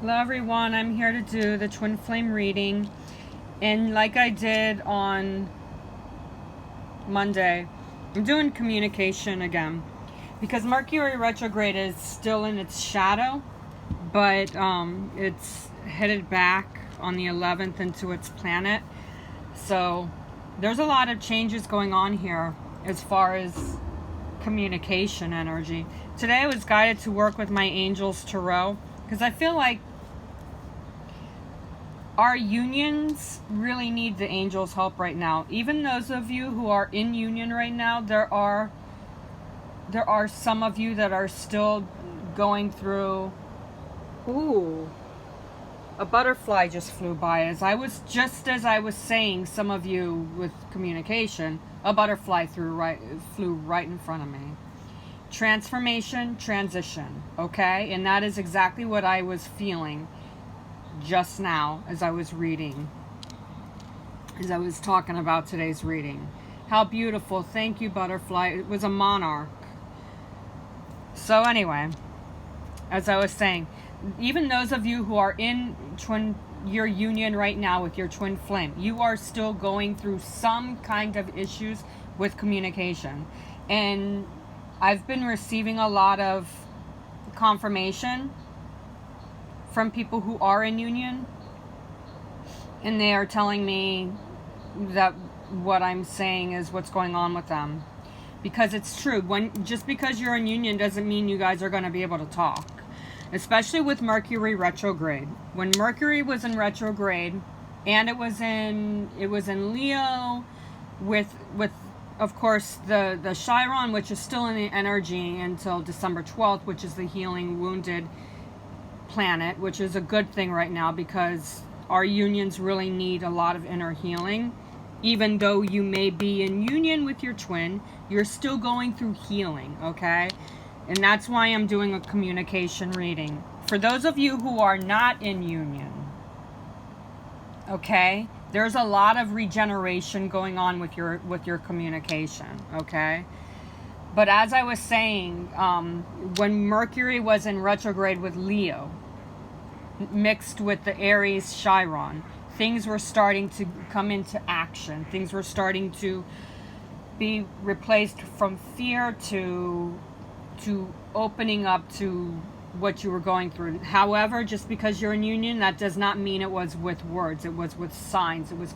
Hello everyone, I'm here to do the twin flame reading, and like I did on Monday, I'm doing communication again because Mercury retrograde is still in its shadow, but it's headed back on the 11th into its planet. So there's a lot of changes going on here as far as communication energy. Today I was guided to work with my angels tarot because I feel like our unions really need the angels' help right now. Even those of you who are in union right now, there are some of you that are still going through. Ooh, a butterfly just flew by as I was saying. Some of you with communication, a butterfly flew right in front of me. Transformation, transition, okay? And that is exactly what I was feeling just now as I was reading, as I was talking about today's reading. How beautiful. Thank you, butterfly. It was a monarch. So anyway, as I was saying, even those of you who are in your union right now with your twin flame, you are still going through some kind of issues with communication. And I've been receiving a lot of confirmation from people who are in union, and they are telling me that what I'm saying is what's going on with them, because it's true. Just because you're in union doesn't mean you guys are going to be able to talk, especially with Mercury retrograde. When Mercury was in retrograde, and it was in Leo with of course the Chiron, which is still in the energy until December 12th, which is the healing wounded planet, which is a good thing right now because our unions really need a lot of inner healing. Even though you may be in union with your twin, you're still going through healing, okay? And that's why I'm doing a communication reading. For those of you who are not in union, okay, there's a lot of regeneration going on with your communication, okay? But as I was saying, when Mercury was in retrograde with Leo, mixed with the Aries Chiron, things were starting to come into action. Things were starting to be replaced from fear to opening up to what you were going through. However, just because you're in union, that does not mean it was with words. It was with signs. It was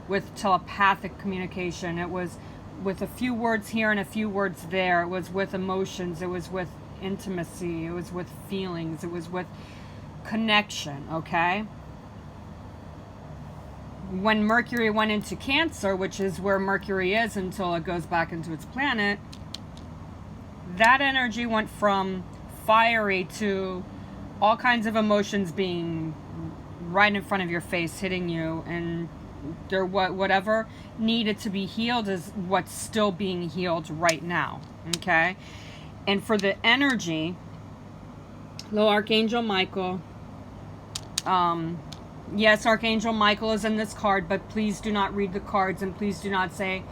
with telepathic communication. It was with a few words here and a few words there. It was with emotions. It was with intimacy. It was with feelings. It was with connection, okay? When Mercury went into Cancer, which is where Mercury is until it goes back into its planet, that energy went from fiery to all kinds of emotions being right in front of your face, hitting you, and whatever needed to be healed is what's still being healed right now, okay? And for the energy, hello, Archangel Michael. Yes, Archangel Michael is in this card, but please do not read the cards, and please do not say,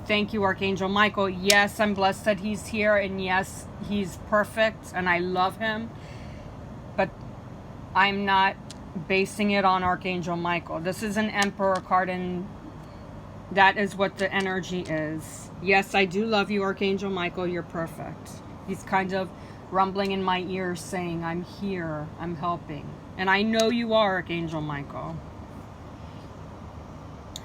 thank you, Archangel Michael. Yes, I'm blessed that he's here, and yes, he's perfect, and I love him. But I'm not basing it on Archangel Michael. This is an Emperor card, and that is what the energy is. Yes, I do love you, Archangel Michael. You're perfect. He's kind of rumbling in my ears saying, I'm here, I'm helping. And I know you are, Archangel Michael.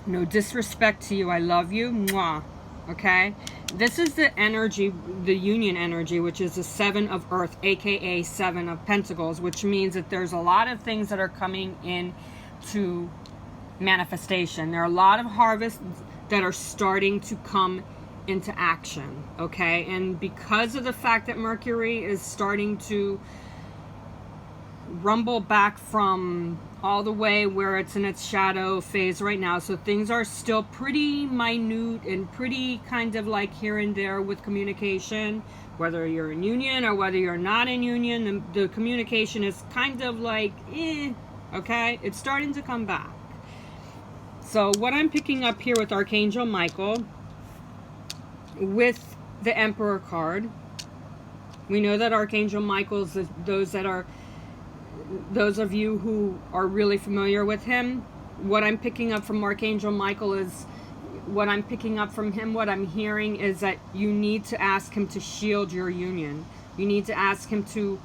No disrespect to you. I love you. Mwah. Okay? This is the energy, the union energy, which is the 7 of Earth, aka 7 of Pentacles, which means that there's a lot of things that are coming in to manifestation. There are a lot of harvests that are starting to come into action, okay? And because of the fact that Mercury is starting to rumble back from all the way where it's in its shadow phase right now, so things are still pretty minute and pretty kind of like here and there with communication, whether you're in union or whether you're not in union, the communication is kind of like okay, it's starting to come back. So what I'm picking up here with Archangel Michael, with the Emperor card, we know that Archangel Michael's those that are those of you who are really familiar with him, what I'm picking up from Archangel Michael is, what I'm picking up from him, what I'm hearing is that you need to ask him to shield your union. You need to ask him to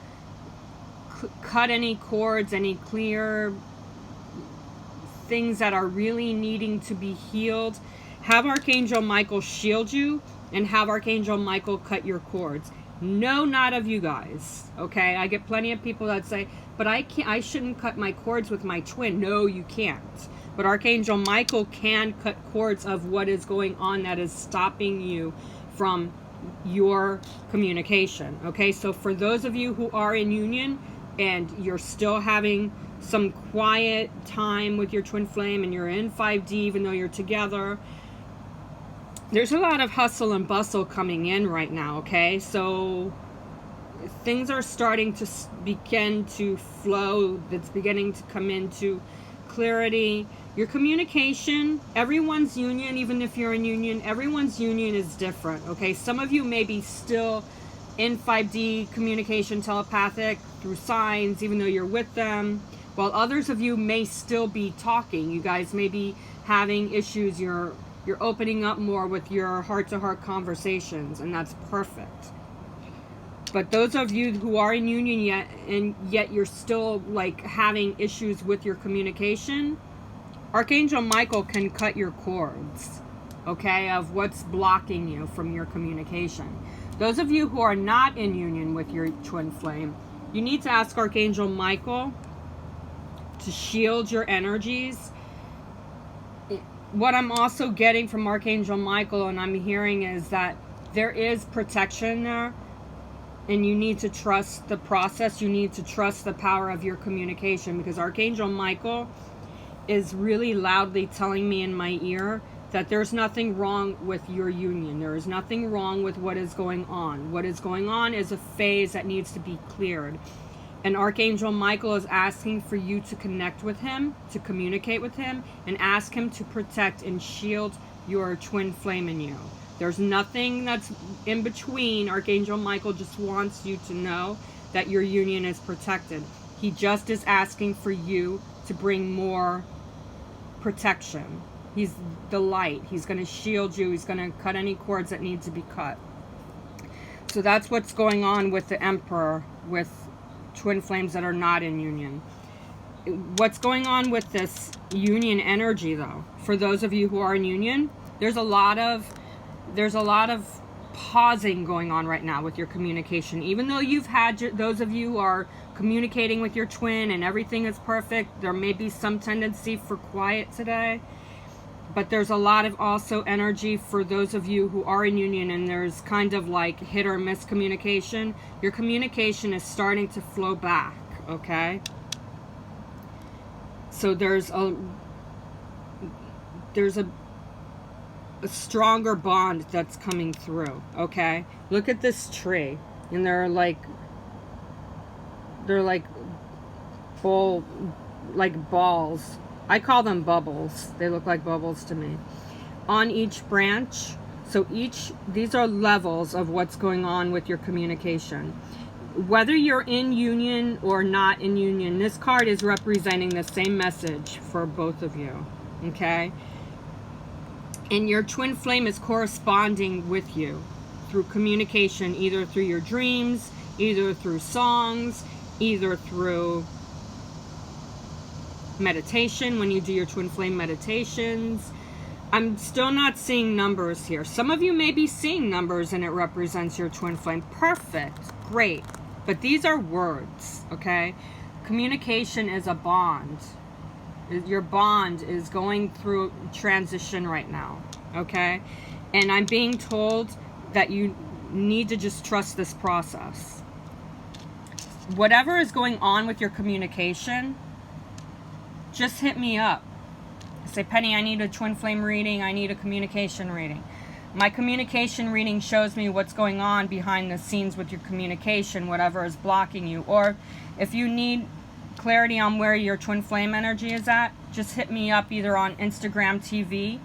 cut any cords, any clear things that are really needing to be healed. Have Archangel Michael shield you, and have Archangel Michael cut your cords. No, not of you guys. Okay, I get plenty of people that say, but I shouldn't cut my cords with my twin. No, you can't. But Archangel Michael can cut cords of what is going on that is stopping you from your communication. Okay, so for those of you who are in union and you're still having some quiet time with your twin flame and you're in 5D even though you're together, there's a lot of hustle and bustle coming in right now. Okay, so things are starting to begin to flow. It's beginning to come into clarity. Your communication, everyone's union, even if you're in union, everyone's union is different. Okay, some of you may be still in 5D communication, telepathic, through signs, even though you're with them, while others of you may still be talking. You guys may be having issues. You're opening up more with your heart-to-heart conversations, and that's perfect. But those of you who are in union yet you're still like having issues with your communication, Archangel Michael can cut your cords, okay, of what's blocking you from your communication. Those of you who are not in union with your twin flame, you need to ask Archangel Michael to shield your energies. What I'm also getting from Archangel Michael, and I'm hearing, is that there is protection there, and you need to trust the process. You need to trust the power of your communication, because Archangel Michael is really loudly telling me in my ear that there's nothing wrong with your union. There is nothing wrong with what is going on. What is going on is a phase that needs to be cleared. And Archangel Michael is asking for you to connect with him, to communicate with him, and ask him to protect and shield your twin flame in you. There's nothing that's in between. Archangel Michael just wants you to know that your union is protected. He just is asking for you to bring more protection. He's the light. He's going to shield you. He's going to cut any cords that need to be cut. So that's what's going on with the Emperor, with twin flames that are not in union. What's going on with this union energy, though, for those of you who are in union, there's a lot of pausing going on right now with your communication. Even though you've had, those of you who are communicating with your twin and everything is perfect, there may be some tendency for quiet today. But there's a lot of also energy for those of you who are in union, and there's kind of like hit or miss communication. Your communication is starting to flow back, okay? So there's a stronger bond that's coming through, okay? Look at this tree, and they're like balls. I call them bubbles. They look like bubbles to me. On each branch. So these are levels of what's going on with your communication. Whether you're in union or not in union, this card is representing the same message for both of you. Okay? And your twin flame is corresponding with you through communication, either through your dreams, either through songs, either through meditation, when you do your twin flame meditations. I'm still not seeing numbers here. Some of you may be seeing numbers and it represents your twin flame. Perfect. Great. But these are words, okay? Communication is a bond. Your bond is going through transition right now, okay? And I'm being told that you need to just trust this process. Whatever is going on with your communication, just hit me up. Say, Penny, I need a twin flame reading. I need a communication reading. My communication reading shows me what's going on behind the scenes with your communication, whatever is blocking you. Or if you need clarity on where your twin flame energy is at, just hit me up either on Instagram TV,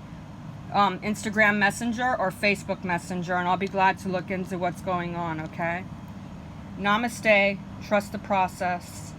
Instagram Messenger, or Facebook Messenger, and I'll be glad to look into what's going on, okay? Namaste. Trust the process.